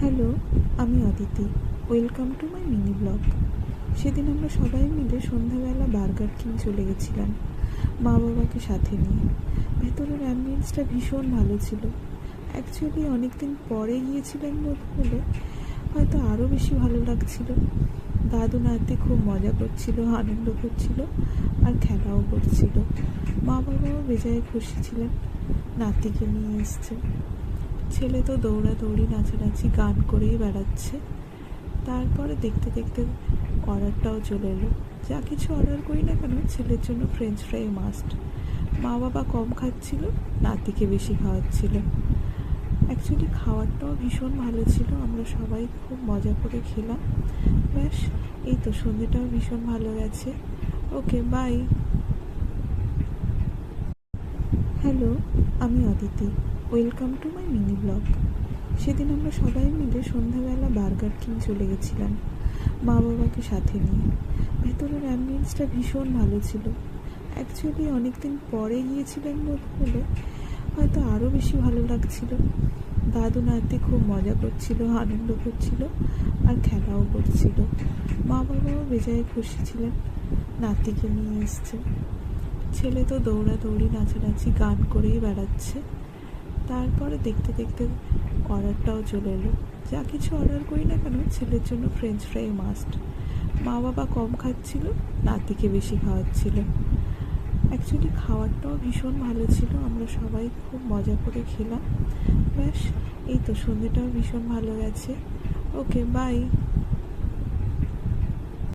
Hello, আমি Aditi. Welcome to my mini blog. সেদিন আমরা সবাই মিলে সন্ধ্যাবেলা বার্গার কিং চলে গেছিলাম মা বাবাকে সাথে নিয়ে। ভেতরের অ্যাম্বিয়েন্সটা ভীষণ ভালো ছিল। অ্যাকচুয়ালি অনেকদিন পরে গিয়েছিলাম বলে হয়তো আরও বেশি ভালো লাগছিল। দাদু নাতি খুব মজা করছিল, আনন্দ করছিল আর খেলাও করছিল। মা বাবাও বেজায় খুশি ছিলেন, নাতিকে নিয়ে এসছে। ছেলে তো দৌড়াদৌড়ি নাচানাচি গান করেই বেড়াচ্ছে। তারপরে দেখতে দেখতে অর্ডারটাও চলে এলো। যা কিছু অর্ডার করি না কেন ছেলের জন্য ফ্রেঞ্চ ফ্রাই মাস্ট। মা বাবা কম খাচ্ছিল, নাতিকে বেশি খাওয়াচ্ছিল। অ্যাকচুয়ালি খাওয়ারটাও ভীষণ ভালো ছিল, আমরা সবাই খুব মজা করে খেলাম। ব্যাস, এই তো সন্ধ্যেটাও ভীষণ ভালো গেছে। ওকে, বাই। হ্যালো, আমি Aditi. Welcome to my mini blog. সেদিন আমরা সবাই মিলে সন্ধ্যাবেলা বার্গার কিং চলে গেছিলাম মা বাবাকে সাথে নিয়ে। ভেতরের অ্যাম্বিয়েন্সটা ভীষণ ভালো ছিল। অ্যাকচুয়ালি অনেকদিন পরে গিয়েছিলাম বলে হয়তো আরও বেশি ভালো লাগছিল। দাদু নাতি খুব মজা করছিল, আনন্দ করছিল আর খেলাও করছিল। মা বাবাও বেজায় খুশি ছিলেন, নাতিকে নিয়ে এসছে। ছেলে তো দৌড়াদৌড়ি নাচানাচি গান করেই বেড়াচ্ছে। তারপরে দেখতে দেখতে অর্ডারটাও চলে এলো। যা কিছু অর্ডার করি না কেন ছেলের জন্য ফ্রেঞ্চ ফ্রাই মাস্ট। মা বাবা কম খাচ্ছিল, নাতিকে বেশি খাওয়াচ্ছিল। অ্যাকচুয়ালি খাওয়ারটাও ভীষণ ভালো ছিল, আমরা সবাই খুব মজা করে খেলাম। ব্যাস, এই তো সন্ধ্যেটাও ভীষণ ভালো গেছে। ওকে, বাই।